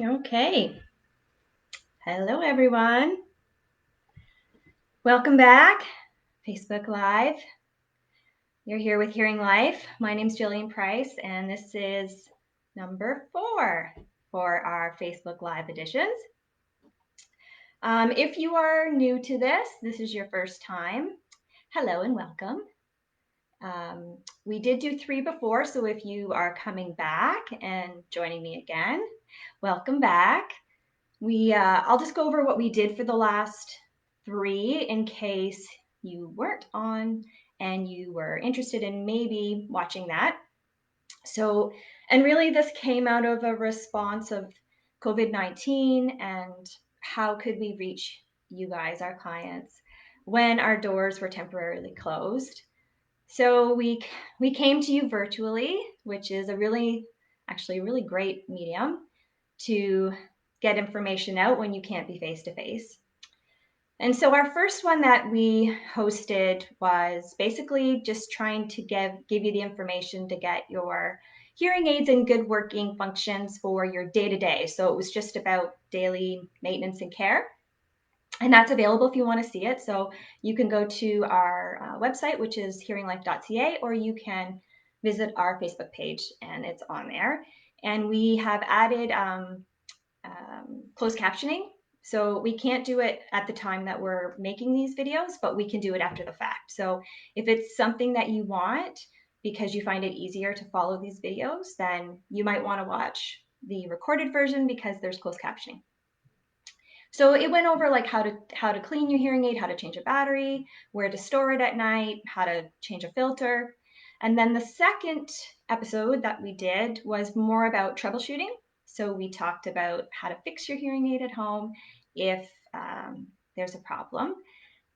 Okay. Hello, everyone. Welcome back. Facebook Live. You're here with Hearing Life. My name's Jillian Price, and this is number 4 for our Facebook Live editions. If you are new to this is your first time. Hello and welcome. We did do 3 before, so if you are coming back and joining me again, welcome back. I'll just go over what we did for the last 3 in case you weren't on and you were interested in maybe watching that. So, and really this came out of a response of COVID-19 and how could we reach you guys, our clients, when our doors were temporarily closed. So we came to you virtually, which is actually a really great medium to get information out when you can't be face to face. And so our first one that we hosted was basically just trying to give you the information to get your hearing aids in good working functions for your day-to-day. So it was just about daily maintenance and care. And that's available if you want to see it. So you can go to our website, which is hearinglife.ca, or you can visit our Facebook page and it's on there. And we have added closed captioning. So we can't do it at the time that we're making these videos, but we can do it after the fact. So if it's something that you want because you find it easier to follow these videos, then you might want to watch the recorded version because there's closed captioning. So it went over like how to clean your hearing aid, how to change a battery, where to store it at night, how to change a filter. And then the second episode that we did was more about troubleshooting. So we talked about how to fix your hearing aid at home if there's a problem.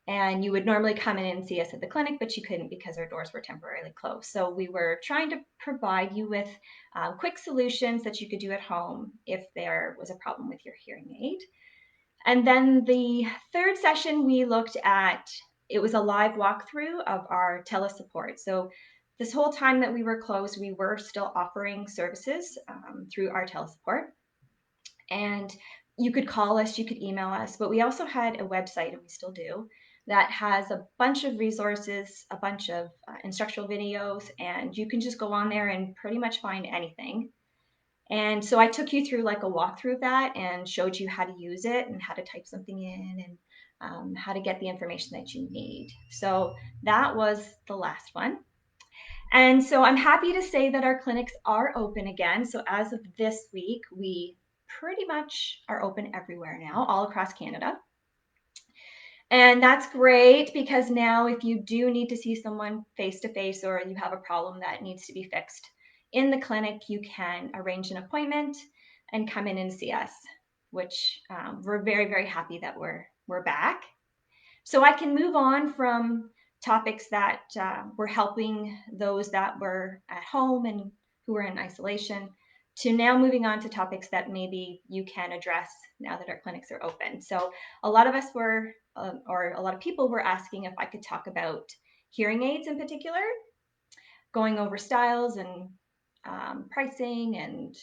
And you would normally come in and see us at the clinic, but you couldn't because our doors were temporarily closed. So we were trying to provide you with quick solutions that you could do at home if there was a problem with your hearing aid. And then the third session we looked at, it was a live walkthrough of our telesupport. So this whole time that we were closed, we were still offering services through our telesupport. And you could call us, you could email us, but we also had a website, and we still do, that has a bunch of resources, a bunch of instructional videos, and you can just go on there and pretty much find anything. And so I took you through like a walkthrough of that and showed you how to use it and how to type something in and how to get the information that you need. So that was the last one. And so I'm happy to say that our clinics are open again. So as of this week, we pretty much are open everywhere now, all across Canada. And that's great because now if you do need to see someone face to face or you have a problem that needs to be fixed in the clinic, you can arrange an appointment and come in and see us, which we're very, very happy that we're back. So I can move on from topics that were helping those that were at home and who were in isolation to now moving on to topics that maybe you can address now that our clinics are open. So a lot of us were, or a lot of people were asking if I could talk about hearing aids in particular, going over styles and pricing and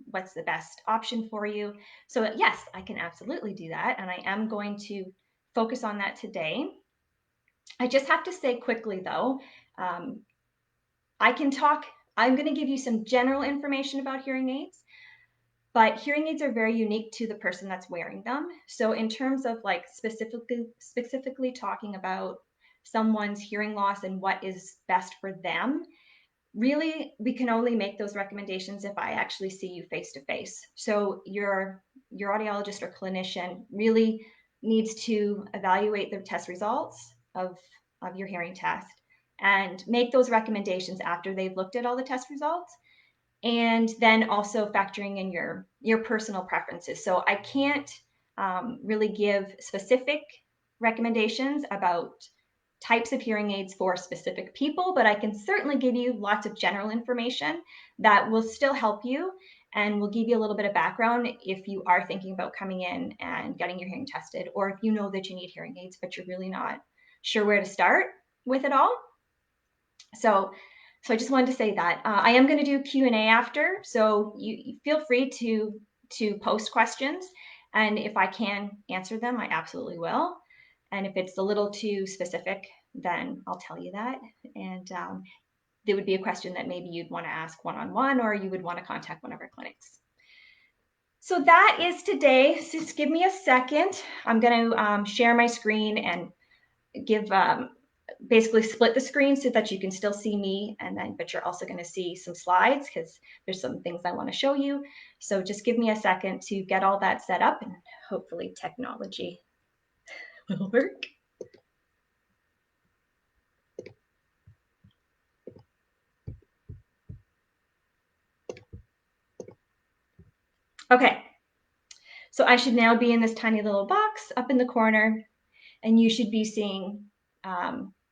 what's the best option for you. So yes, I can absolutely do that. And I am going to focus on that today. I just have to say quickly though, um, I'm going to give you some general information about hearing aids, but hearing aids are very unique to the person that's wearing them. So in terms of like specifically talking about someone's hearing loss and what is best for them, really we can only make those recommendations if I actually see you face to face. So your audiologist or clinician really needs to evaluate the test results of your hearing test and make those recommendations after they've looked at all the test results, and then also factoring in your personal preferences. So I can't really give specific recommendations about types of hearing aids for specific people, but I can certainly give you lots of general information that will still help you and will give you a little bit of background if you are thinking about coming in and getting your hearing tested, or if you know that you need hearing aids, but you're really not sure where to start with it all. So I just wanted to say that I am going to do Q&A after, so you feel free to to post questions. And if I can answer them, I absolutely will. And if it's a little too specific, then I'll tell you that. And there would be a question that maybe you'd want to ask one-on-one, or you would want to contact one of our clinics. So that is today. So just give me a second. I'm going to share my screen and give basically split the screen so that you can still see me, and then but you're also going to see some slides because there's some things I want to show you. So just give me a second to get all that set up, and hopefully technology will work. Okay, so I should now be in this tiny little box up in the corner, and you should be seeing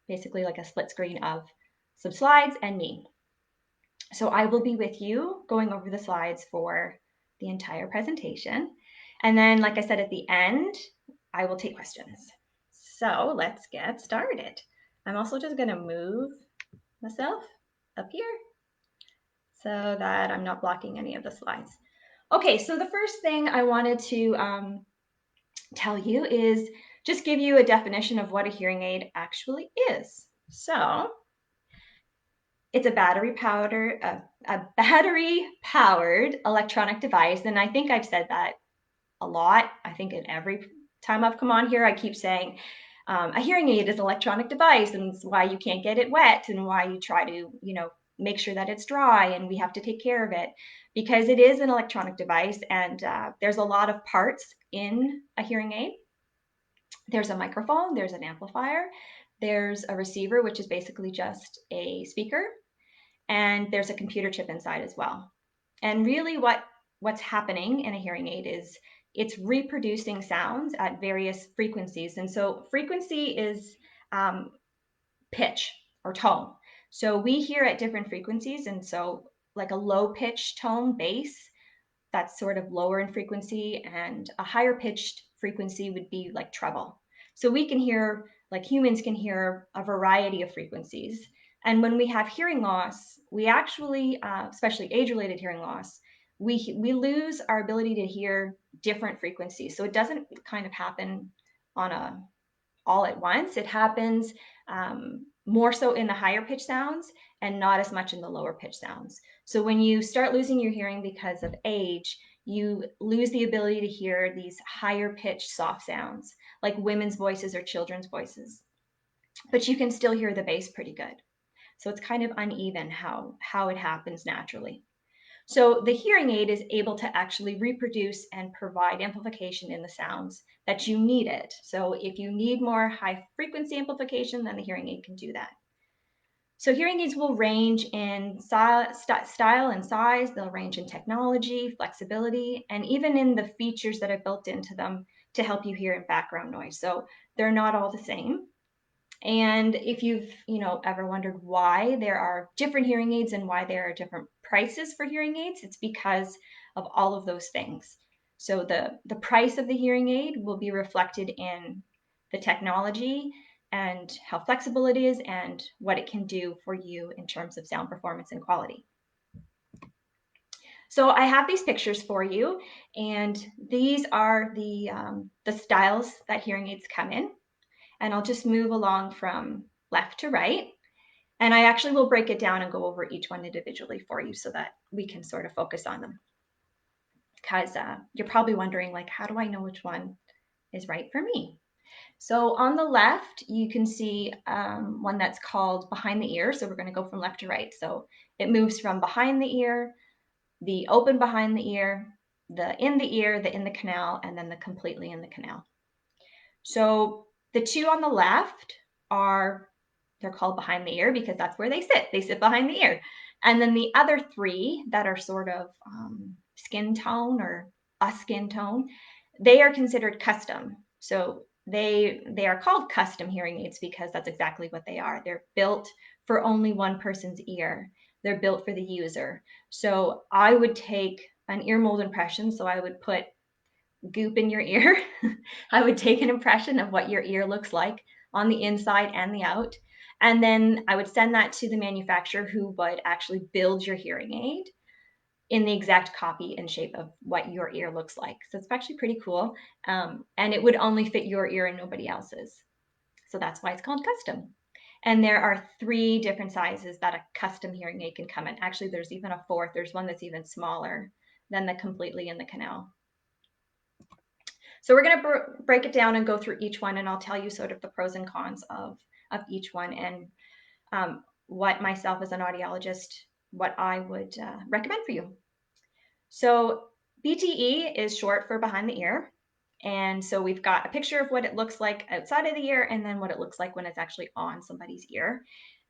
basically like a split screen of some slides and me. So I will be with you going over the slides for the entire presentation. And then, like I said, at the end, I will take questions. So let's get started. I'm also just going to move myself up here so that I'm not blocking any of the slides. Okay, so the first thing I wanted to tell you is just give you a definition of what a hearing aid actually is. So it's a battery-powered electronic device, and I think I've said that a lot. I think in every time I've come on here, I keep saying a hearing aid is an electronic device, and it's why you can't get it wet, and why you try to, make sure that it's dry, and we have to take care of it, because it is an electronic device, and there's a lot of parts in a hearing aid. There's a microphone, there's an amplifier, there's a receiver, which is basically just a speaker, and there's a computer chip inside as well. And really what's happening in a hearing aid is it's reproducing sounds at various frequencies. And so frequency is pitch or tone. So we hear at different frequencies. And so like a low pitched tone bass, that's sort of lower in frequency, and a higher pitched frequency would be like treble. So we can hear, like humans can hear, a variety of frequencies. And when we have hearing loss, we actually, especially age-related hearing loss, we lose our ability to hear different frequencies. So it doesn't kind of happen on a all at once. It happens more so in the higher pitch sounds and not as much in the lower pitch sounds. So when you start losing your hearing because of age, you lose the ability to hear these higher pitched soft sounds like women's voices or children's voices. But you can still hear the bass pretty good. So it's kind of uneven how it happens naturally. So the hearing aid is able to actually reproduce and provide amplification in the sounds that you need it. So if you need more high frequency amplification, then the hearing aid can do that. So hearing aids will range in style and size. They'll range in technology, flexibility, and even in the features that are built into them to help you hear in background noise. So they're not all the same. And if you've, ever wondered why there are different hearing aids and why there are different prices for hearing aids, it's because of all of those things. So the price of the hearing aid will be reflected in the technology and how flexible it is and what it can do for you in terms of sound performance and quality. So I have these pictures for you, and these are the styles that hearing aids come in. And I'll just move along from left to right. And I actually will break it down and go over each one individually for you so that we can sort of focus on them. Because you're probably wondering, like, how do I know which one is right for me? So on the left, you can see one that's called behind the ear. So we're going to go from left to right. So it moves from behind the ear, the open behind the ear, the in the canal, and then the completely in the canal. So the two on the left they're called behind the ear because that's where they sit. They sit behind the ear. And then the other three that are sort of skin tone or a skin tone, they are considered custom. So they are called custom hearing aids because that's exactly what they are. They're built for only one person's ear. They're built for the user. So I would take an ear mold impression. So I would put goop in your ear. I would take an impression of what your ear looks like on the inside and the out. And then I would send that to the manufacturer, who would actually build your hearing aid. in the exact copy and shape of what your ear looks like. So it's actually pretty cool. And it would only fit your ear and nobody else's. So that's why it's called custom. And there are 3 different sizes that a custom hearing aid can come in. Actually, there's even a 4th. There's one that's even smaller than the completely in the canal. So we're going to break it down and go through each one, and I'll tell you sort of the pros and cons of each one, and what myself as an audiologist, what I would recommend for you. So BTE is short for behind the ear. And so we've got a picture of what it looks like outside of the ear and then what it looks like when it's actually on somebody's ear.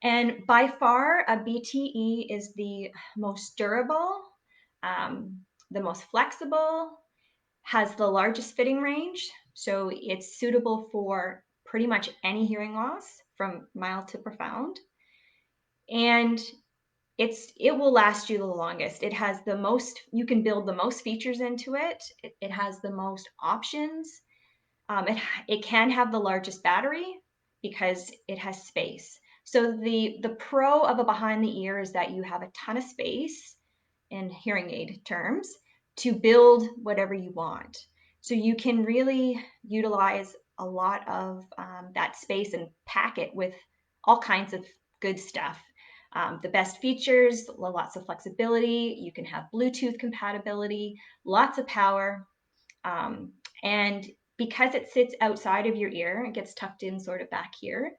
And by far, a BTE is the most durable, the most flexible, has the largest fitting range. So it's suitable for pretty much any hearing loss from mild to profound. And it will last you the longest. It has the most, you can build the most features into it. It has the most options. It can have the largest battery because it has space. So the pro of a behind the ear is that you have a ton of space in hearing aid terms to build whatever you want. So you can really utilize a lot of that space and pack it with all kinds of good stuff. The best features, lots of flexibility. You can have Bluetooth compatibility, lots of power. And because it sits outside of your ear, it gets tucked in sort of back here,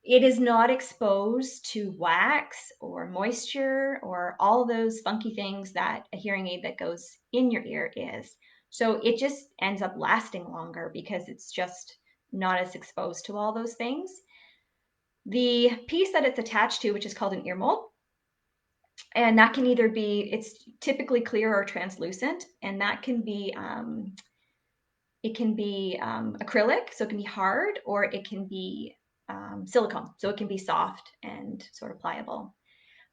it is not exposed to wax or moisture or all those funky things that a hearing aid that goes in your ear is. So it just ends up lasting longer because it's just not as exposed to all those things. The piece that it's attached to, which is called an ear mold, and that can either be, it's typically clear or translucent, and that can be acrylic, so it can be hard, or it can be silicone, so it can be soft and sort of pliable.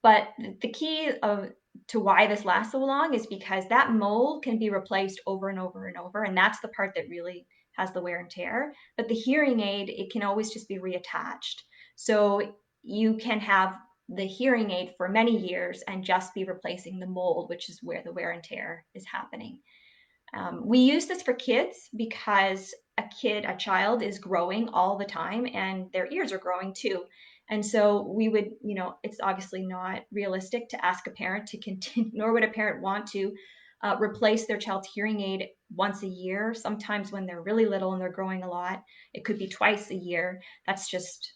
But the key to why this lasts so long is because that mold can be replaced over and over and over, and that's the part that really has the wear and tear. But the hearing aid, it can always just be reattached. So you can have the hearing aid for many years and just be replacing the mold, which is where the wear and tear is happening. We use this for kids because a child is growing all the time and their ears are growing too. And so we would, it's obviously not realistic to ask a parent to continue, nor would a parent want to replace their child's hearing aid once a year. Sometimes when they're really little and they're growing a lot, it could be twice a year. That's just,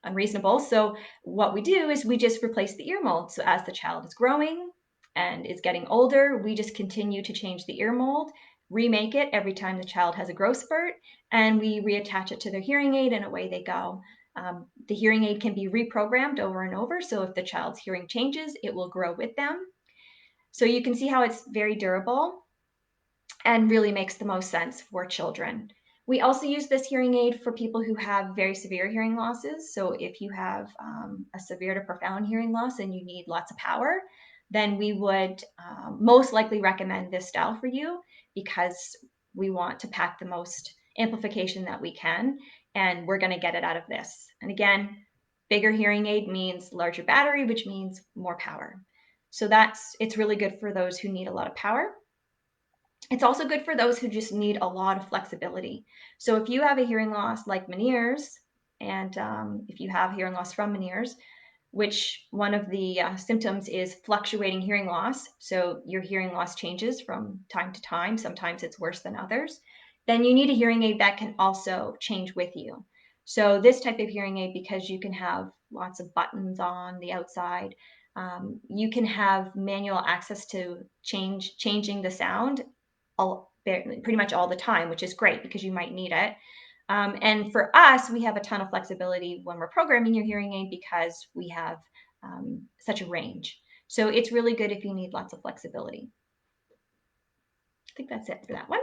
unreasonable. So what we do is we just replace the ear mold. So as the child is growing, and is getting older, we just continue to change the ear mold, remake it every time the child has a growth spurt, and we reattach it to their hearing aid, and away they go. The hearing aid can be reprogrammed over and over, so if the child's hearing changes, it will grow with them. So you can see how it's very durable and really makes the most sense for children. We also use this hearing aid for people who have very severe hearing losses. So if you have a severe to profound hearing loss and you need lots of power, then we would most likely recommend this style for you because we want to pack the most amplification that we can, and we're going to get it out of this. And again, bigger hearing aid means larger battery, which means more power. So it's really good for those who need a lot of power. It's also good for those who just need a lot of flexibility. So if you have a hearing loss like Meniere's, and if you have hearing loss from Meniere's, which one of the symptoms is fluctuating hearing loss, so your hearing loss changes from time to time, sometimes it's worse than others, then you need a hearing aid that can also change with you. So this type of hearing aid, because you can have lots of buttons on the outside, you can have manual access to changing the sound pretty much all the time, which is great because you might need it. And for us, we have a ton of flexibility when we're programming your hearing aid because we have such a range. So it's really good if you need lots of flexibility. I think that's it for that one.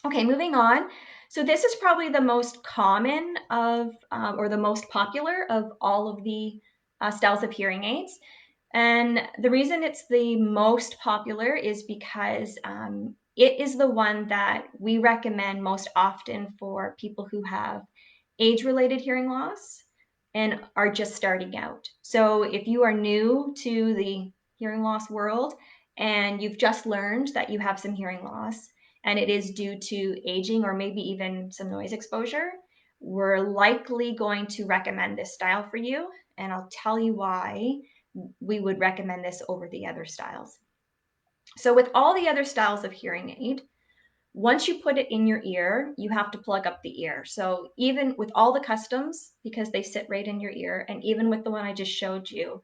Okay, moving on. So this is probably the most common or the most popular of all of the styles of hearing aids. And the reason it's the most popular is because it is the one that we recommend most often for people who have age-related hearing loss and are just starting out. So if you are new to the hearing loss world and you've just learned that you have some hearing loss, and it is due to aging or maybe even some noise exposure, we're likely going to recommend this style for you. And I'll tell you why we would recommend this over the other styles. So with all the other styles of hearing aid, once you put it in your ear, you have to plug up the ear. So even with all the customs, because they sit right in your ear, and even with the one I just showed you,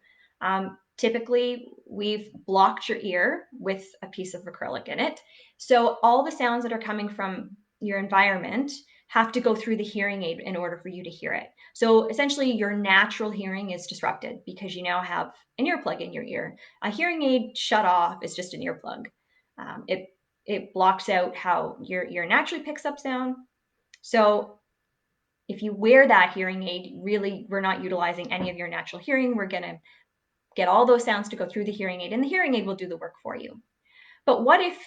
typically we've blocked your ear with a piece of acrylic in it. So all the sounds that are coming from your environment have to go through the hearing aid in order for you to hear it. So essentially your natural hearing is disrupted because you now have an earplug in your ear. A hearing aid shut off is just an earplug. It blocks out how your ear naturally picks up sound. So if you wear that hearing aid, really, we're not utilizing any of your natural hearing. We're going to get all those sounds to go through the hearing aid, and the hearing aid will do the work for you. But what if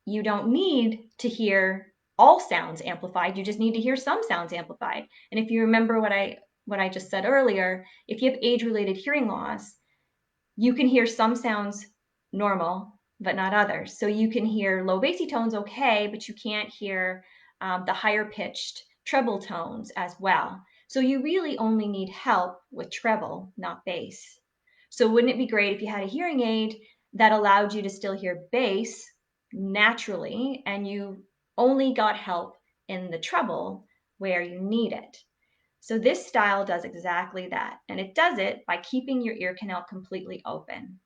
you don't need to hear all sounds amplified? You just need to hear some sounds amplified. And if you remember what I just said earlier, if you have age-related hearing loss, you can hear some sounds normal, but not others. So you can hear low bassy tones okay, but you can't hear the higher pitched treble tones as well. So you really only need help with treble, not bass. So wouldn't it be great if you had a hearing aid that allowed you to still hear bass naturally, and you only got help in the treble where you need it? So this style does exactly that, and it does it by keeping your ear canal completely open.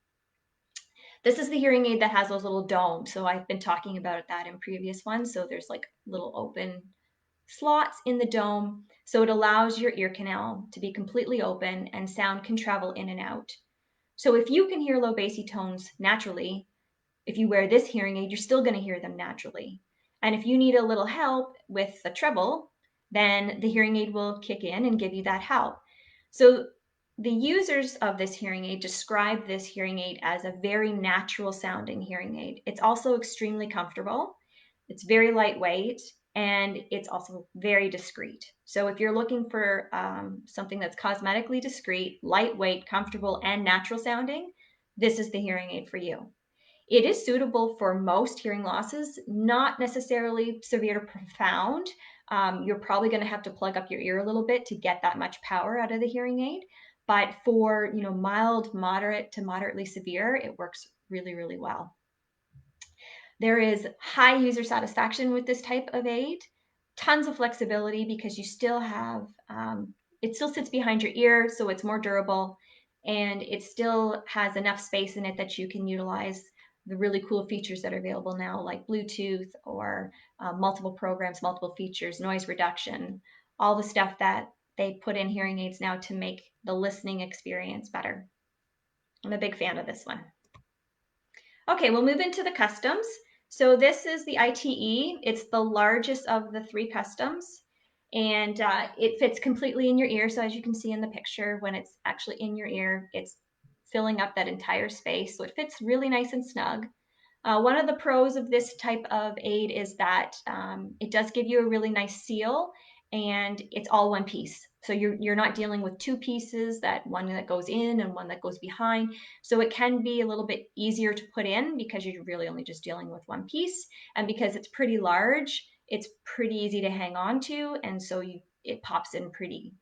This is the hearing aid that has those little domes. So I've been talking about that in previous ones. So there's like little open slots in the dome. So it allows your ear canal to be completely open and sound can travel in and out. So if you can hear low bassy tones naturally, if you wear this hearing aid, you're still going to hear them naturally. And if you need a little help with the treble, then the hearing aid will kick in and give you that help. So the users of this hearing aid describe this hearing aid as a very natural sounding hearing aid. It's also extremely comfortable. It's very lightweight, and it's also very discreet. So if you're looking for something that's cosmetically discreet, lightweight, comfortable, and natural sounding, this is the hearing aid for you. It is suitable for most hearing losses, not necessarily severe to profound. You're probably going to have to plug up your ear a little bit to get that much power out of the hearing aid. But for mild, moderate to moderately severe, it works really, really well. There is high user satisfaction with this type of aid, tons of flexibility because you still have, it still sits behind your ear, so it's more durable, and it still has enough space in it that you can utilize the really cool features that are available now, like Bluetooth or multiple programs, multiple features, noise reduction, all the stuff that they put in hearing aids now to make the listening experience better. I'm a big fan of this one. Okay, we'll move into the customs. So this is the ITE. It's the largest of the three customs, and it fits completely in your ear. So as you can see in the picture, when it's actually in your ear, it's filling up that entire space. So it fits really nice and snug. One of the pros of this type of aid is that it does give you a really nice seal, and it's all one piece. So you're not dealing with two pieces, that one that goes in and one that goes behind. So it can be a little bit easier to put in because you're really only just dealing with one piece. And because it's pretty large, it's pretty easy to hang on to. And so it pops in pretty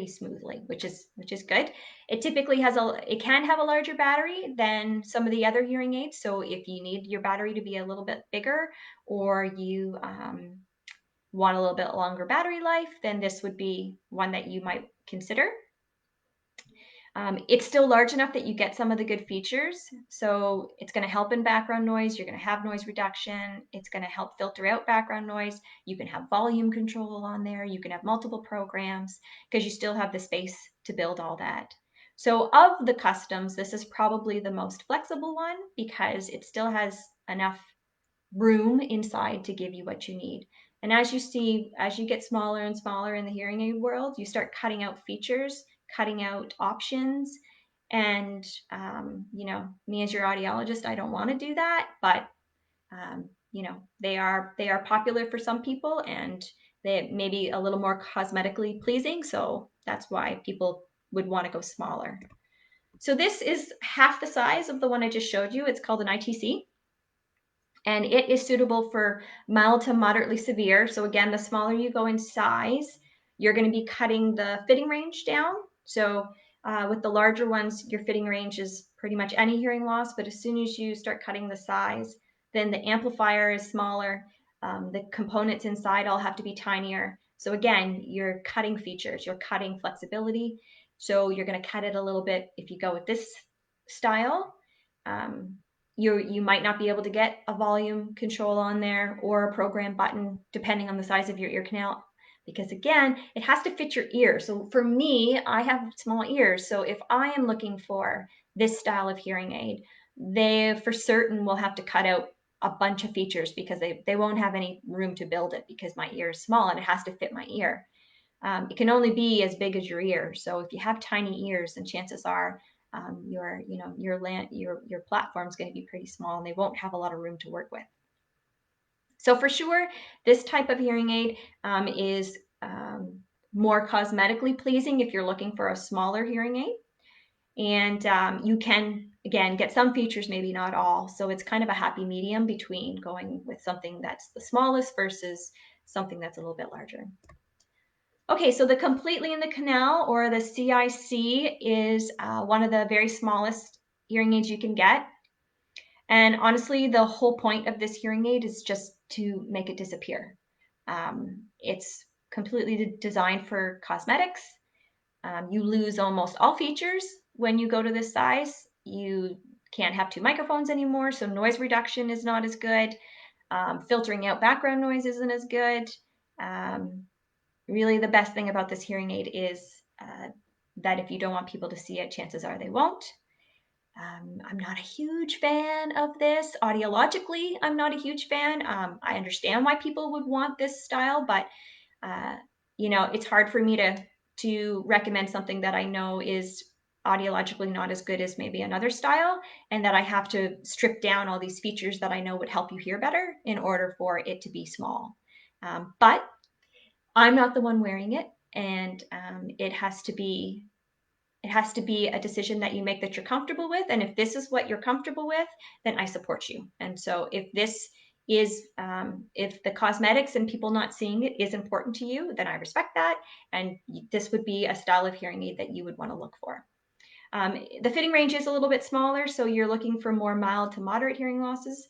smoothly, which is good. It typically it can have a larger battery than some of the other hearing aids. So if you need your battery to be a little bit bigger, or you want a little bit longer battery life, then this would be one that you might consider. It's still large enough that you get some of the good features. So it's going to help in background noise. You're going to have noise reduction. It's going to help filter out background noise. You can have volume control on there. You can have multiple programs because you still have the space to build all that. So of the customs, this is probably the most flexible one because it still has enough room inside to give you what you need. And as you get smaller and smaller in the hearing aid world, you start cutting out features, cutting out options. And, me as your audiologist, I don't want to do that, but, they are popular for some people, and they may be a little more cosmetically pleasing. So that's why people would want to go smaller. So this is half the size of the one I just showed you. It's called an ITC. And it is suitable for mild to moderately severe. So again, the smaller you go in size, you're going to be cutting the fitting range down. So with the larger ones, your fitting range is pretty much any hearing loss, but as soon as you start cutting the size, then the amplifier is smaller. The components inside all have to be tinier. So again, you're cutting features, you're cutting flexibility. So you're going to cut it a little bit if you go with this style. You might not be able to get a volume control on there or a program button depending on the size of your ear canal, because again, it has to fit your ear. So for me, I have small ears. So if I am looking for this style of hearing aid, they for certain will have to cut out a bunch of features because they won't have any room to build it because my ear is small and it has to fit my ear. It can only be as big as your ear. So if you have tiny ears, then chances are your platform is going to be pretty small and they won't have a lot of room to work with. So for sure, this type of hearing aid is more cosmetically pleasing if you're looking for a smaller hearing aid. And you can, again, get some features, maybe not all. So it's kind of a happy medium between going with something that's the smallest versus something that's a little bit larger. Okay, so the completely in the canal, or the CIC, is one of the very smallest hearing aids you can get. And honestly, the whole point of this hearing aid is just to make it disappear. It's completely designed for cosmetics. You lose almost all features when you go to this size. You can't have two microphones anymore, so noise reduction is not as good. Filtering out background noise isn't as good. Really, the best thing about this hearing aid is that if you don't want people to see it, chances are they won't. I'm not a huge fan of this. Audiologically, I'm not a huge fan. I understand why people would want this style, but it's hard for me to recommend something that I know is audiologically not as good as maybe another style, and that I have to strip down all these features that I know would help you hear better in order for it to be small. But I'm not the one wearing it, and it has to be a decision that you make that you're comfortable with. And if this is what you're comfortable with, then I support you. And so if this is if the cosmetics and people not seeing it is important to you, then I respect that, and this would be a style of hearing aid that you would want to look for. The fitting range is a little bit smaller, so you're looking for more mild to moderate hearing losses.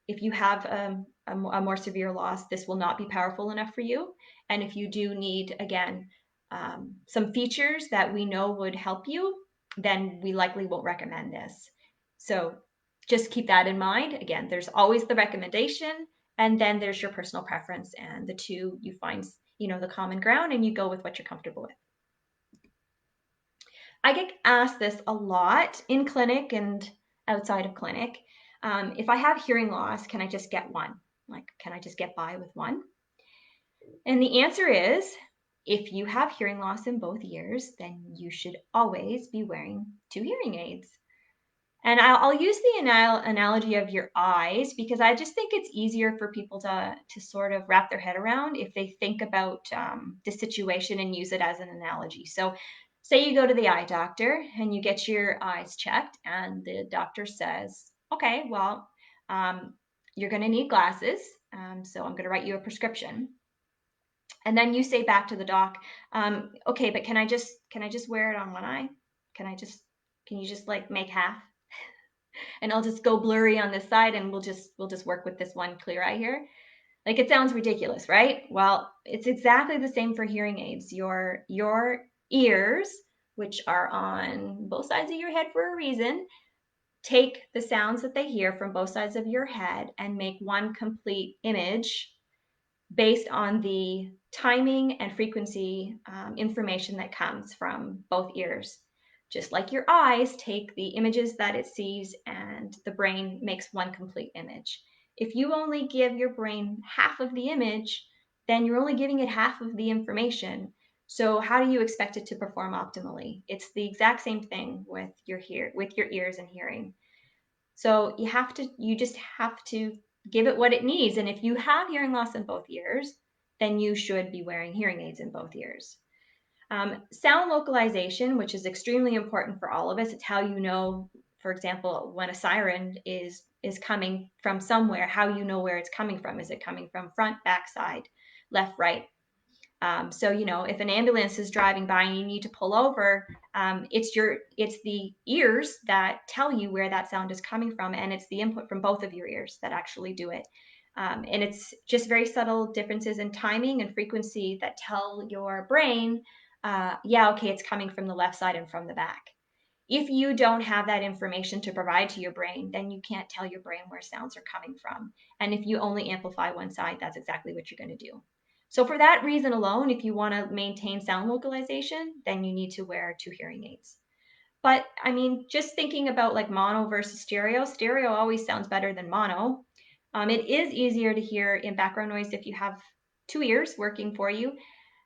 If you have a more severe loss, this will not be powerful enough for you. And if you do need, again, some features that we know would help you, then we likely won't recommend this. So just keep that in mind. Again, there's always the recommendation, and then there's your personal preference, and the two you find, the common ground, and you go with what you're comfortable with. I get asked this a lot in clinic and outside of clinic. If I have hearing loss, can I just get one? Like, can I just get by with one? And the answer is, if you have hearing loss in both ears, then you should always be wearing two hearing aids. And I'll use the analogy of your eyes because I just think it's easier for people to sort of wrap their head around if they think about the situation and use it as an analogy. So say you go to the eye doctor and you get your eyes checked, and the doctor says, okay, well, you're going to need glasses. So I'm going to write you a prescription. And then you say back to the doc, okay, but can I just wear it on one eye? Can you just like make half? And I'll just go blurry on this side, and we'll just work with this one clear eye here. Like, it sounds ridiculous, right? Well, it's exactly the same for hearing aids. Your ears, which are on both sides of your head for a reason, take the sounds that they hear from both sides of your head and make one complete image based on the timing and frequency information that comes from both ears. Just like your eyes take the images that it sees, and the brain makes one complete image. If you only give your brain half of the image, then you're only giving it half of the information. So how do you expect it to perform optimally? It's the exact same thing with your ears and hearing. So you just have to give it what it needs. And if you have hearing loss in both ears, then you should be wearing hearing aids in both ears. Sound localization, which is extremely important for all of us. It's how you know, for example, when a siren is coming from somewhere, how you know where it's coming from. Is it coming from front, back, side, left, right? So if an ambulance is driving by and you need to pull over, it's the ears that tell you where that sound is coming from, and it's the input from both of your ears that actually do it. And it's just very subtle differences in timing and frequency that tell your brain, yeah, okay, it's coming from the left side and from the back. If you don't have that information to provide to your brain, then you can't tell your brain where sounds are coming from. And if you only amplify one side, that's exactly what you're going to do. So for that reason alone, if you want to maintain sound localization, then you need to wear 2 hearing aids. But I mean, just thinking about like mono versus stereo, stereo always sounds better than mono. It is easier to hear in background noise if you have 2 ears working for you.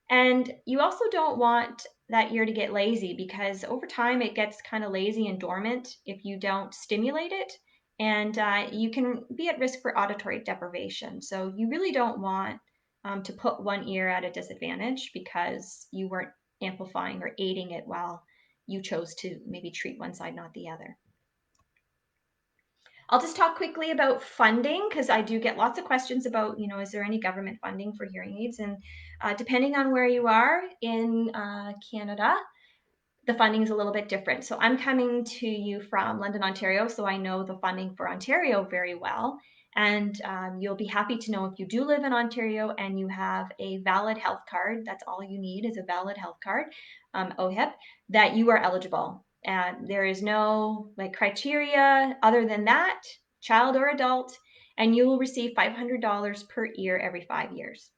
And you also don't want that ear to get lazy, because over time it gets kind of lazy and dormant if you don't stimulate it. And you can be at risk for auditory deprivation. So you really don't want to put one ear at a disadvantage because you weren't amplifying or aiding it while you chose to maybe treat one side, not the other. I'll just talk quickly about funding, because I do get lots of questions about, is there any government funding for hearing aids? And depending on where you are in Canada, the funding is a little bit different. So I'm coming to you from London, Ontario, so I know the funding for Ontario very well. And you'll be happy to know, if you do live in Ontario and you have a valid health card, that's all you need is a valid health card, OHIP, that you are eligible. And there is no criteria other than that, child or adult, and you will receive $500 per ear every 5 years.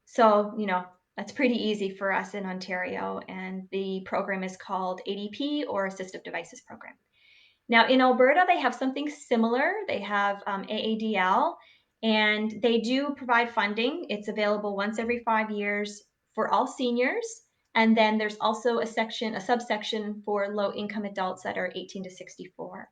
So, that's pretty easy for us in Ontario, and the program is called ADP, or Assistive Devices Program. Now, in Alberta, they have something similar. They have AADL, and they do provide funding. It's available once every 5 years for all seniors. And then there's also a subsection for low-income adults that are 18 to 64.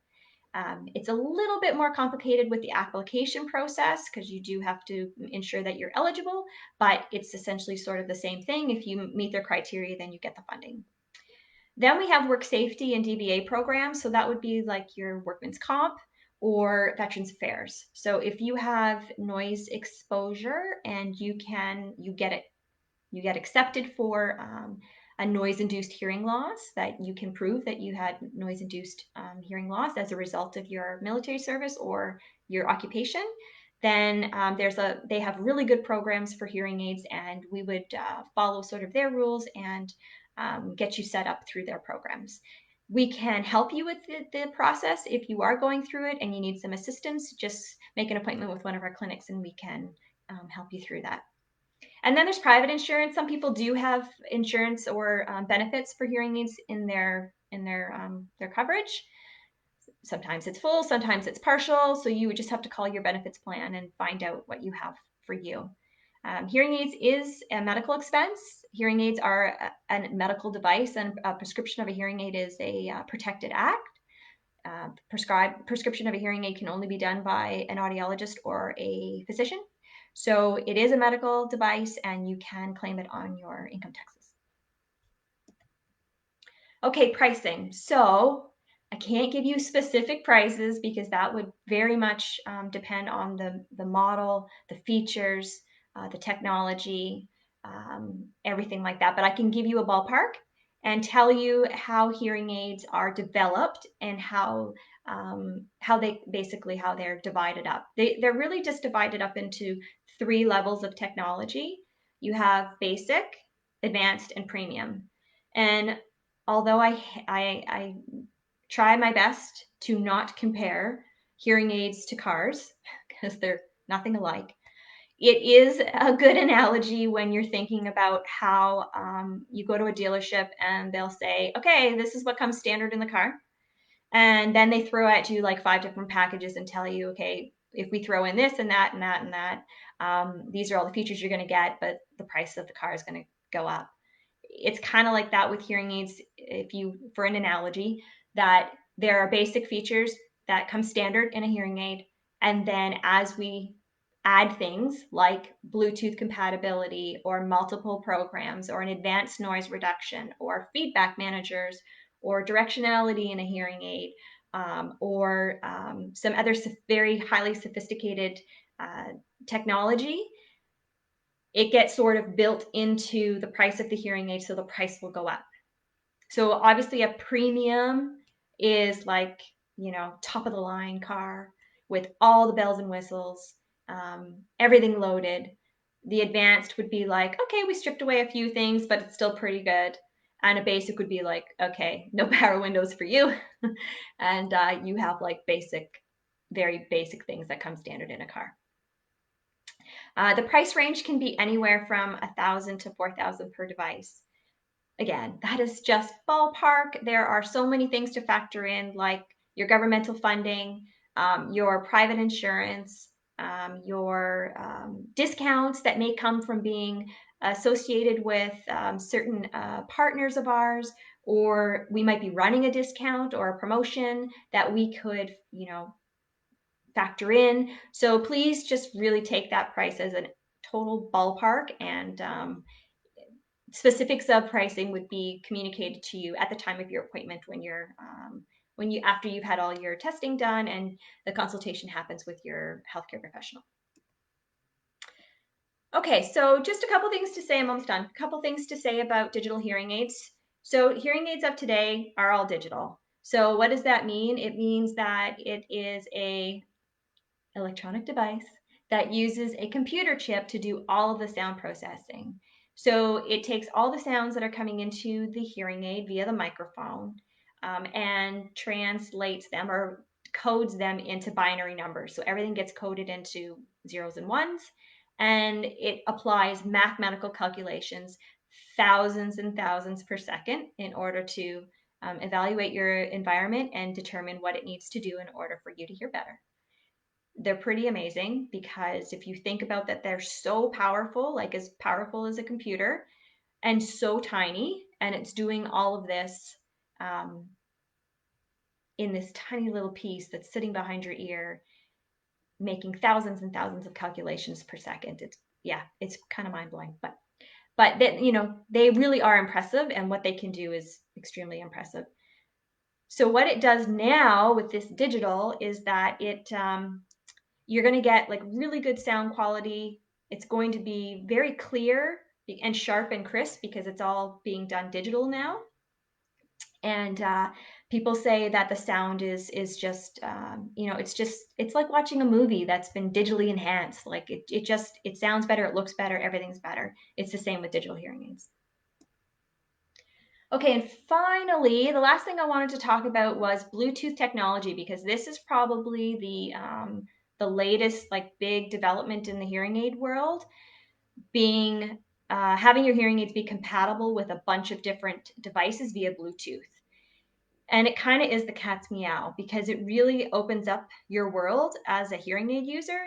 It's a little bit more complicated with the application process, because you do have to ensure that you're eligible, but it's essentially sort of the same thing. If you meet their criteria, then you get the funding. Then we have work safety and DBA programs. So that would be like your workman's comp or Veterans Affairs. So if you have noise exposure and you get accepted for a noise-induced hearing loss, that you can prove that you had noise-induced hearing loss as a result of your military service or your occupation, then they have really good programs for hearing aids, and we would follow sort of their rules and get you set up through their programs. We can help you with the process if you are going through it and you need some assistance. Just make an appointment with one of our clinics and we can help you through that. And then there's private insurance. Some people do have insurance or benefits for hearing aids in their coverage. Sometimes it's full, sometimes it's partial. So you would just have to call your benefits plan and find out what you have for you. Hearing aids is a medical expense. Hearing aids are a medical device, and a prescription of a hearing aid is a protected act. Prescription of a hearing aid can only be done by an audiologist or a physician. So it is a medical device, and you can claim it on your income taxes. Okay, pricing. So I can't give you specific prices because that would very much depend on the model, the features, the technology, everything like that. But I can give you a ballpark and tell you how hearing aids are developed and how they're divided up. They're really just divided up into 3 levels of technology. You have basic, advanced, and premium. And although I try my best to not compare hearing aids to cars because they're nothing alike, it is a good analogy when you're thinking about how you go to a dealership and they'll say, okay, this is what comes standard in the car. And then they throw at you like 5 different packages and tell you, okay, if we throw in this and that and that and that, these are all the features you're going to get, but the price of the car is going to go up. It's kind of like that with hearing aids, for an analogy, that there are basic features that come standard in a hearing aid. And then as we add things like Bluetooth compatibility or multiple programs or an advanced noise reduction or feedback managers or directionality in a hearing aid, or some other very highly sophisticated technology, it gets sort of built into the price of the hearing aid, so the price will go up. So obviously a premium is like, top of the line car with all the bells and whistles, everything loaded. The advanced would be like, okay, we stripped away a few things, but it's still pretty good. And a basic would be like, okay, no power windows for you. And you have like very basic things that come standard in a car. The price range can be anywhere from $1,000 to $4,000 per device. Again, that is just ballpark. There are so many things to factor in, like your governmental funding, your private insurance, your discounts that may come from being associated with certain partners of ours, or we might be running a discount or a promotion that we could, factor in. So please just really take that price as a total ballpark, and specifics of pricing would be communicated to you at the time of your appointment after you've had all your testing done and the consultation happens with your healthcare professional. Okay, so just a couple things to say. I'm almost done. A couple things to say about digital hearing aids. So hearing aids of today are all digital. So what does that mean? It means that it is a electronic device that uses a computer chip to do all of the sound processing. So it takes all the sounds that are coming into the hearing aid via the microphone, and translates them or codes them into binary numbers. So everything gets coded into zeros and ones, and it applies mathematical calculations, thousands and thousands per second, in order to evaluate your environment and determine what it needs to do in order for you to hear better. They're pretty amazing because if you think about that, they're so powerful, like as powerful as a computer, and so tiny, and it's doing all of this in this tiny little piece that's sitting behind your ear, making thousands and thousands of calculations per second. It's kind of mind blowing, but they really are impressive, and what they can do is extremely impressive. So what it does now with this digital is that you're going to get like really good sound quality. It's going to be very clear and sharp and crisp because it's all being done digital now. And people say that the sound is just it's like watching a movie that's been digitally enhanced. Like it sounds better, it looks better, everything's better. It's the same with digital hearing aids. Okay, and finally, the last thing I wanted to talk about was Bluetooth technology, because this is probably the latest like big development in the hearing aid world, being having your hearing aids be compatible with a bunch of different devices via Bluetooth. And it kind of is the cat's meow, because it really opens up your world as a hearing aid user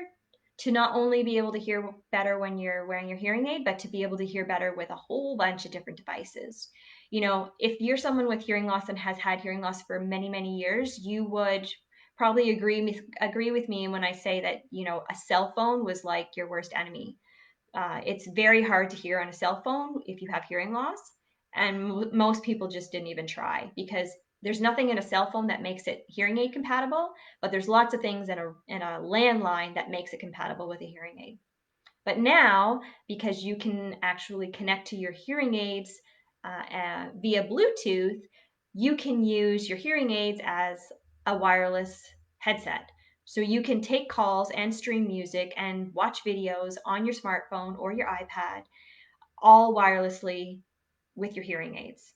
to not only be able to hear better when you're wearing your hearing aid, but to be able to hear better with a whole bunch of different devices. If you're someone with hearing loss and has had hearing loss for many, many years, you would probably agree with me when I say that, a cell phone was like your worst enemy. It's very hard to hear on a cell phone if you have hearing loss. And most people just didn't even try, because there's nothing in a cell phone that makes it hearing aid compatible, but there's lots of things in a landline that makes it compatible with a hearing aid. But now, because you can actually connect to your hearing aids via Bluetooth, you can use your hearing aids as a wireless headset. So you can take calls and stream music and watch videos on your smartphone or your iPad, all wirelessly with your hearing aids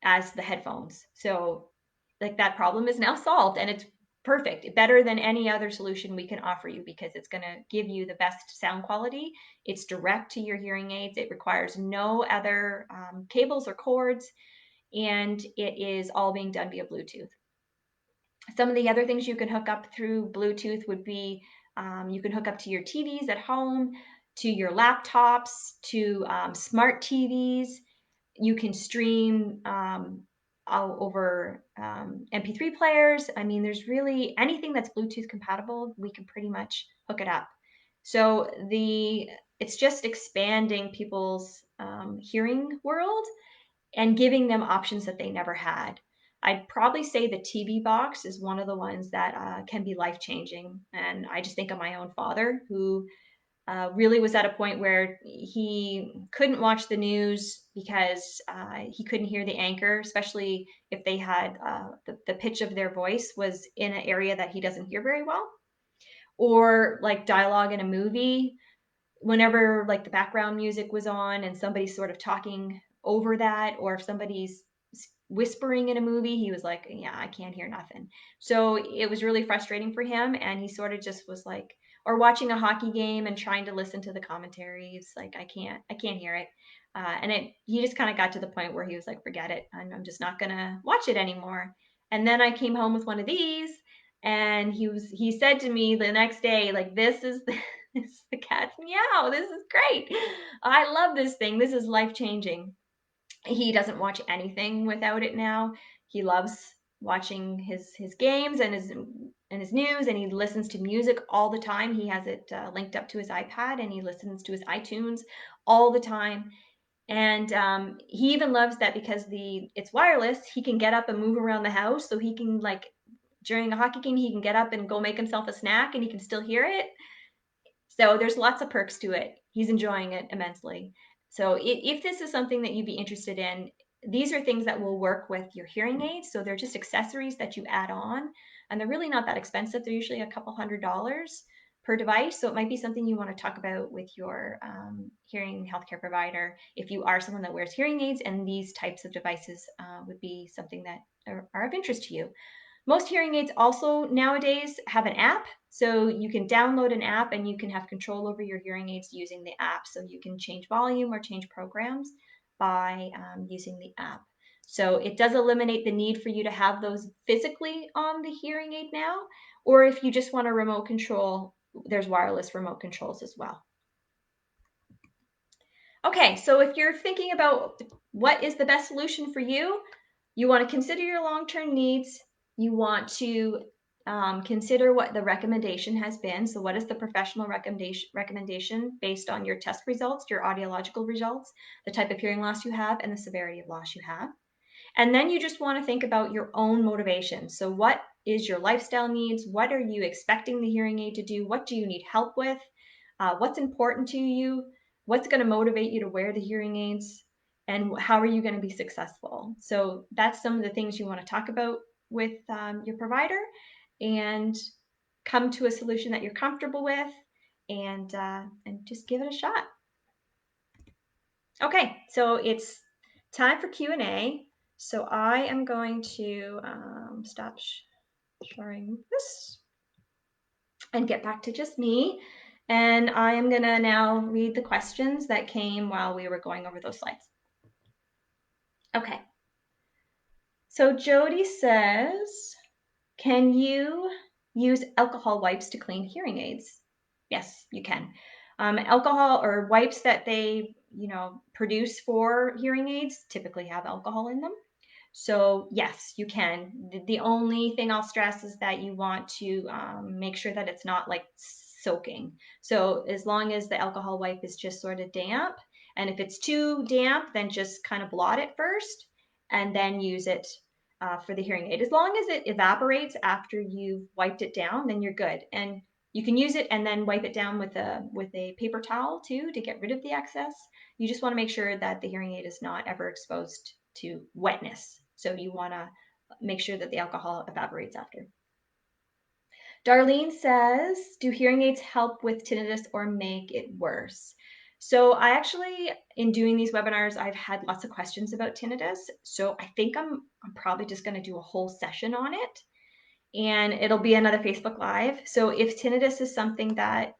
as the headphones. So like that problem is now solved, and it's perfect, better than any other solution we can offer you, because it's going to give you the best sound quality. It's direct to your hearing aids. It requires no other cables or cords, and it is all being done via Bluetooth. Some of the other things you can hook up through Bluetooth would be you can hook up to your TVs at home, to your laptops, to smart TVs. You can stream over MP3 players. I mean, there's really anything that's Bluetooth compatible, we can pretty much hook it up. So it's just expanding people's hearing world and giving them options that they never had. I'd probably say the TV box is one of the ones that can be life changing. And I just think of my own father, who really was at a point where he couldn't watch the news because he couldn't hear the anchor, especially if they had the pitch of their voice was in an area that he doesn't hear very well, or like dialogue in a movie. Whenever like the background music was on and somebody's sort of talking over that, or if somebody's whispering in a movie, he was like, yeah, I can't hear nothing. So it was really frustrating for him, and he sort of just was like, or watching a hockey game and trying to listen to the commentaries, like I can't hear it. He just kind of got to the point where he was like, forget it, I'm just not gonna watch it anymore. And then I came home with one of these, and he said to me the next day, like, this is the cat's meow, this is great, I love this thing, this is life changing. He doesn't watch anything without it now. He loves watching his games and his news, and he listens to music all the time. He has it linked up to his iPad, and he listens to his iTunes all the time. And he even loves that because it's wireless. He can get up and move around the house, so he can, like, during a hockey game, he can get up and go make himself a snack, and he can still hear it. So there's lots of perks to it. He's enjoying it immensely. So if this is something that you'd be interested in, these are things that will work with your hearing aids. So they're just accessories that you add on, and they're really not that expensive. They're usually a couple $100s per device. So it might be something you want to talk about with your hearing healthcare provider if you are someone that wears hearing aids, and these types of devices would be something that are of interest to you. Most hearing aids also nowadays have an app. So you can download an app and you can have control over your hearing aids using the app. So you can change volume or change programs by using the app. So it does eliminate the need for you to have those physically on the hearing aid now. Or if you just want a remote control, there's wireless remote controls as well. Okay, so if you're thinking about what is the best solution for you, you want to consider your long-term needs. You want to consider what the recommendation has been. So what is the professional recommendation based on your test results, your audiological results, the type of hearing loss you have, and the severity of loss you have. And then you just want to think about your own motivation. So what is your lifestyle needs? What are you expecting the hearing aid to do? What do you need help with? What's important to you? What's going to motivate you to wear the hearing aids? And how are you going to be successful? So that's some of the things you want to talk about with your provider, and come to a solution that you're comfortable with, and just give it a shot. Okay, so it's time for Q&A. So I am going to stop sharing this and get back to just me. And I am going to now read the questions that came while we were going over those slides. Okay. So Jody says, can you use alcohol wipes to clean hearing aids? Yes, you can. Alcohol or wipes that they, produce for hearing aids typically have alcohol in them. So yes, you can. The only thing I'll stress is that you want to make sure that it's not like soaking. So as long as the alcohol wipe is just sort of damp, and if it's too damp, then just kind of blot it first and then use it for the hearing aid. As long as it evaporates after you've wiped it down, then you're good. And you can use it and then wipe it down with a paper towel too to get rid of the excess. You just want to make sure that the hearing aid is not ever exposed to wetness. So you want to make sure that the alcohol evaporates after. Darlene says, do hearing aids help with tinnitus or make it worse? So I actually, in doing these webinars, I've had lots of questions about tinnitus. So I think I'm probably just going to do a whole session on it, and it'll be another Facebook Live. So if tinnitus is something that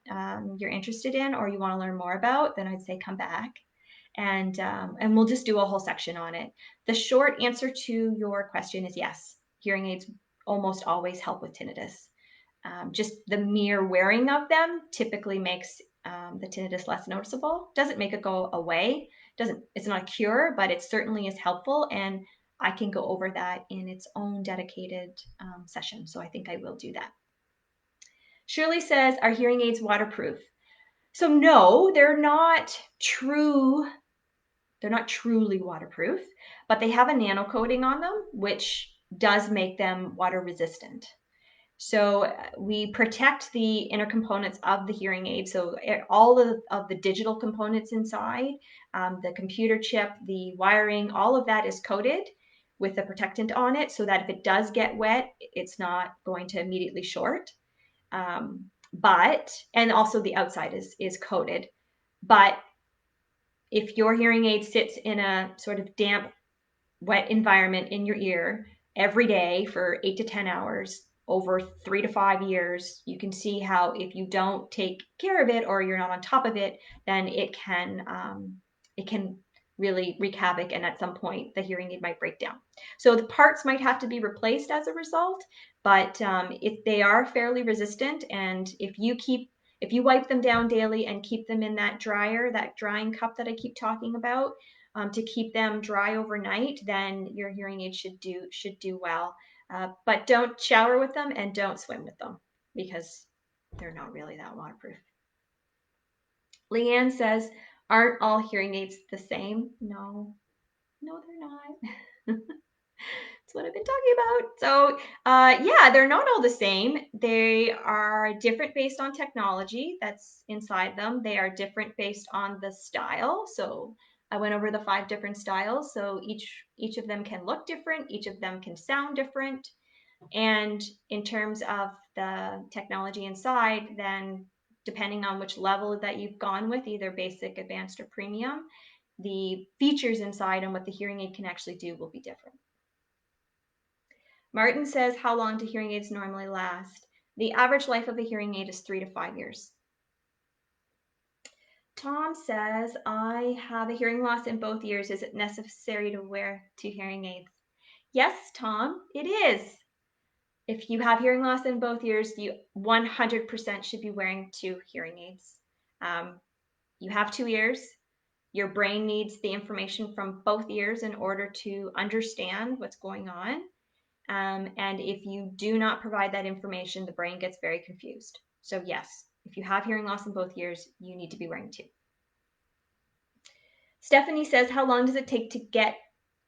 you're interested in or you want to learn more about, then I'd say come back, and we'll just do a whole section on it. The short answer to your question is yes. Hearing aids almost always help with tinnitus. Just the mere wearing of them typically makes the tinnitus less noticeable. Doesn't make it go away. It's not a cure, but it certainly is helpful. And I can go over that in its own dedicated session. So I think I will do that. Shirley says, are hearing aids waterproof? So no, they're not true. They're not truly waterproof, but they have a nano coating on them, which does make them water resistant. So we protect the inner components of the hearing aid. So all of the digital components inside, the computer chip, the wiring, all of that is coated with a protectant on it so that if it does get wet, it's not going to immediately short. And also the outside is coated. But if your hearing aid sits in a sort of damp, wet environment in your ear every day for 8 to 10 hours over 3 to 5 years, you can see how if you don't take care of it or you're not on top of it, then it can really wreak havoc, and at some point the hearing aid might break down. So the parts might have to be replaced as a result, but if they are fairly resistant, and if you wipe them down daily and keep them in that dryer, that drying cup that I keep talking about, to keep them dry overnight, then your hearing aid should do well. But don't shower with them and don't swim with them because they're not really that waterproof. Leanne says, aren't all hearing aids the same? No, they're not. That's what I've been talking about. So yeah, they're not all the same. They are different based on technology that's inside them. They are different based on the style. So I went over the 5 different styles. So each of them can look different. Each of them can sound different. And in terms of the technology inside, then depending on which level that you've gone with, either basic, advanced, or premium, the features inside and what the hearing aid can actually do will be different. Martin says, how long do hearing aids normally last? The average life of a hearing aid is 3 to 5 years. Tom says, I have a hearing loss in both ears. Is it necessary to wear 2 hearing aids? Yes, Tom, it is. If you have hearing loss in both ears, you 100% should be wearing 2 hearing aids. You have 2 ears. Your brain needs the information from both ears in order to understand what's going on. And if you do not provide that information, the brain gets very confused. So yes, if you have hearing loss in both ears, you need to be wearing 2. Stephanie says, how long does it take to get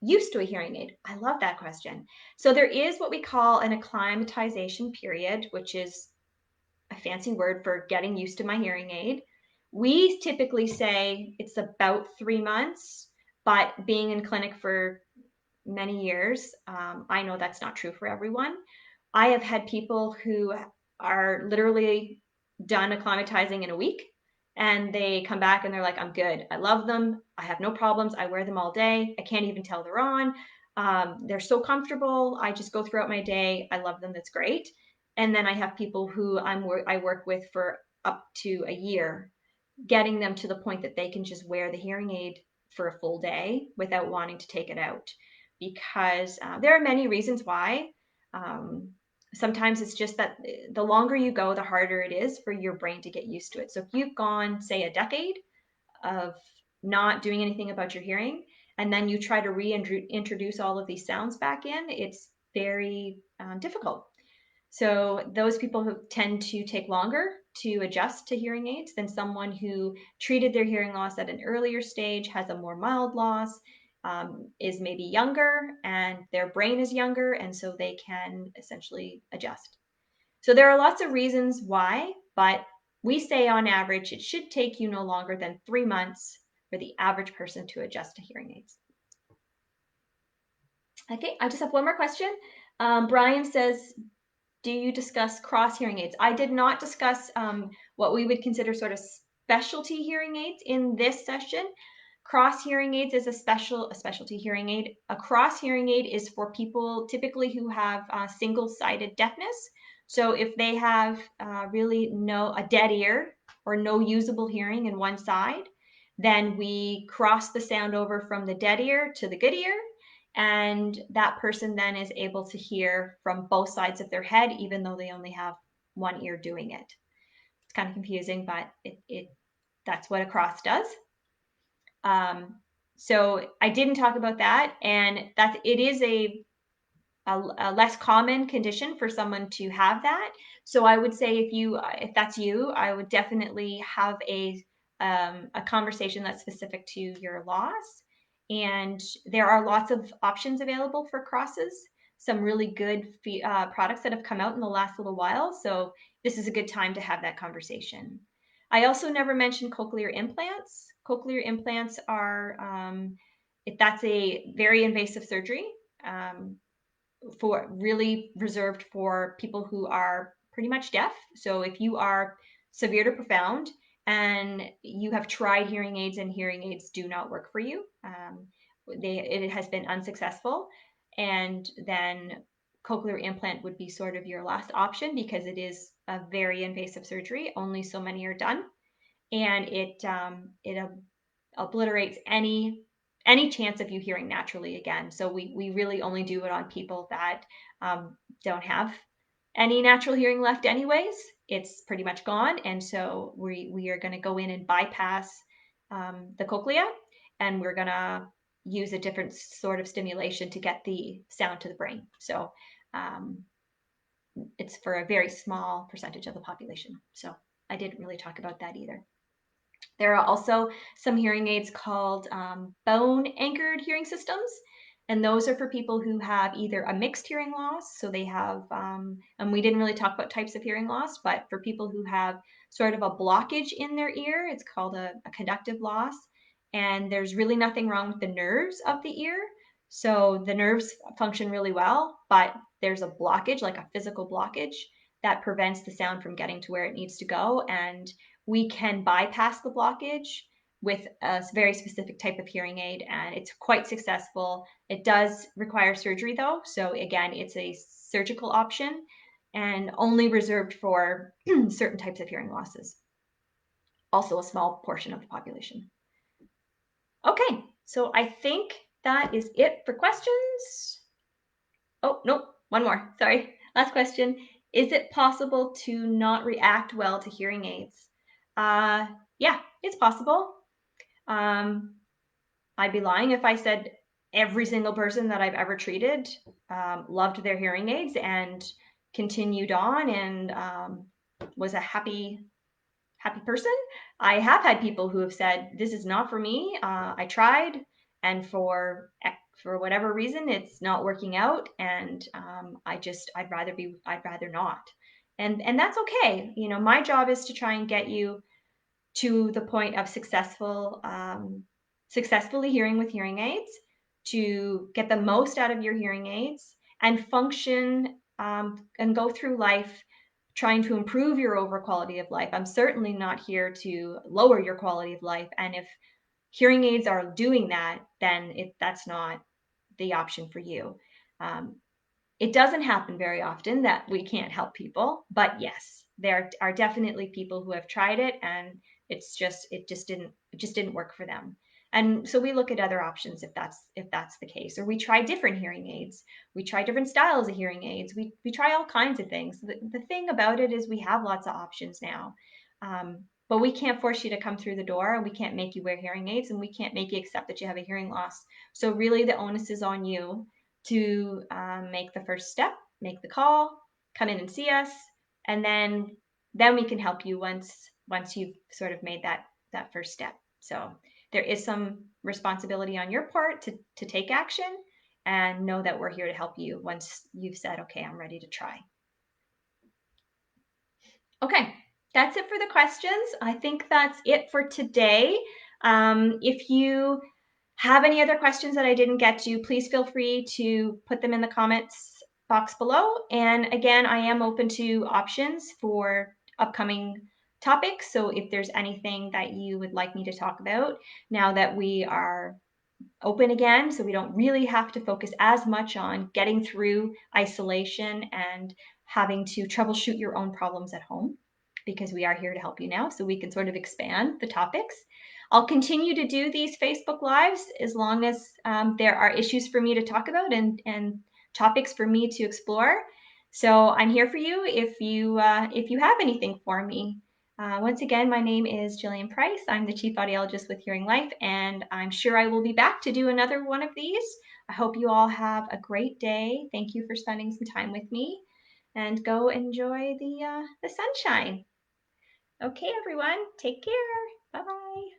used to a hearing aid? I love that question. So there is what we call an acclimatization period, which is a fancy word for getting used to my hearing aid. We typically say it's about 3 months, but being in clinic for many years, I know that's not true for everyone. I have had people who are literally done acclimatizing in a week, and they come back and they're like, I'm good. I love them. I have no problems. I wear them all day. I can't even tell they're on. They're so comfortable. I just go throughout my day. I love them. That's great. And then I have people who I work with for up to a year, getting them to the point that they can just wear the hearing aid for a full day without wanting to take it out, because there are many reasons why. Sometimes it's just that the longer you go, the harder it is for your brain to get used to it. So if you've gone, say, a decade of not doing anything about your hearing, and then you try to reintroduce all of these sounds back in, it's very difficult. So those people who tend to take longer to adjust to hearing aids than someone who treated their hearing loss at an earlier stage, has a more mild loss, is maybe younger, and their brain is younger, and so they can essentially adjust. So there are lots of reasons why, but we say on average it should take you no longer than 3 months for the average person to adjust to hearing aids. Okay, I just have one more question. Brian says, do you discuss cross hearing aids? I did not discuss what we would consider sort of specialty hearing aids in this session. Cross hearing aids is a specialty hearing aid. A cross hearing aid is for people typically who have single-sided deafness. So if they have really a dead ear or no usable hearing in one side, then we cross the sound over from the dead ear to the good ear, and that person then is able to hear from both sides of their head, even though they only have one ear doing it. It's kind of confusing, but that's what a cross does. So I didn't talk about that, and that it is a less common condition for someone to have that. So I would say if that's you, I would definitely have a conversation that's specific to your loss. And there are lots of options available for crosses. Some really good products that have come out in the last little while. So this is a good time to have that conversation. I also never mentioned cochlear implants. Cochlear implants are, if that's a very invasive surgery. Um, for really reserved for people who are pretty much deaf. So if you are severe to profound and you have tried hearing aids and hearing aids do not work for you, it has been unsuccessful, and then cochlear implant would be sort of your last option because it is a very invasive surgery. Only so many are done, and it obliterates any chance of you hearing naturally again. So we really only do it on people that don't have any natural hearing left anyways. It's pretty much gone. And so we are going to go in and bypass the cochlea, and we're going to use a different sort of stimulation to get the sound to the brain. So um, it's for a very small percentage of the population. So I didn't really talk about that either. There are also some hearing aids called bone anchored hearing systems. And those are for people who have either a mixed hearing loss. So they have, and we didn't really talk about types of hearing loss, but for people who have sort of a blockage in their ear, it's called a conductive loss. And there's really nothing wrong with the nerves of the ear. So the nerves function really well, but there's a blockage, like a physical blockage, that prevents the sound from getting to where it needs to go. And we can bypass the blockage with a very specific type of hearing aid, and it's quite successful. It does require surgery though. So again, it's a surgical option and only reserved for certain types of hearing losses. Also a small portion of the population. Okay, so I think that is it for questions. Oh, nope, one more, sorry. Last question. Is it possible to not react well to hearing aids? Yeah, it's possible. I'd be lying if I said every single person that I've ever treated loved their hearing aids and continued on and was a happy person. I have had people who have said, "This is not for me. I tried, and for whatever reason, it's not working out, and I'd rather not." And that's okay. You know, my job is to try and get you to the point of successfully hearing with hearing aids, to get the most out of your hearing aids and function and go through life trying to improve your overall quality of life. I'm certainly not here to lower your quality of life. And if hearing aids are doing that, then that's not the option for you. Um, it doesn't happen very often that we can't help people, but yes, there are definitely people who have tried it and it just didn't work for them. And so we look at other options if that's the case, or we try different hearing aids. We try different styles of hearing aids. We try all kinds of things. The thing about it is we have lots of options now. But we can't force you to come through the door, and we can't make you wear hearing aids, and we can't make you accept that you have a hearing loss. So really the onus is on you to make the first step, make the call, come in and see us, and then we can help you once you've sort of made that first step. So there is some responsibility on your part to take action, and know that we're here to help you once you've said, okay, I'm ready to try. Okay, that's it for the questions. I think that's it for today. If you have any other questions that I didn't get to, please feel free to put them in the comments box below. And again, I am open to options for upcoming topics. So if there's anything that you would like me to talk about now that we are open again, so we don't really have to focus as much on getting through isolation and having to troubleshoot your own problems at home, because we are here to help you now, so we can sort of expand the topics. I'll continue to do these Facebook Lives as long as there are issues for me to talk about and topics for me to explore. So I'm here for you if you have anything for me. Once again, my name is Jillian Price. I'm the Chief Audiologist with Hearing Life, and I'm sure I will be back to do another one of these. I hope you all have a great day. Thank you for spending some time with me, and go enjoy the sunshine. Okay, everyone, take care. Bye-bye.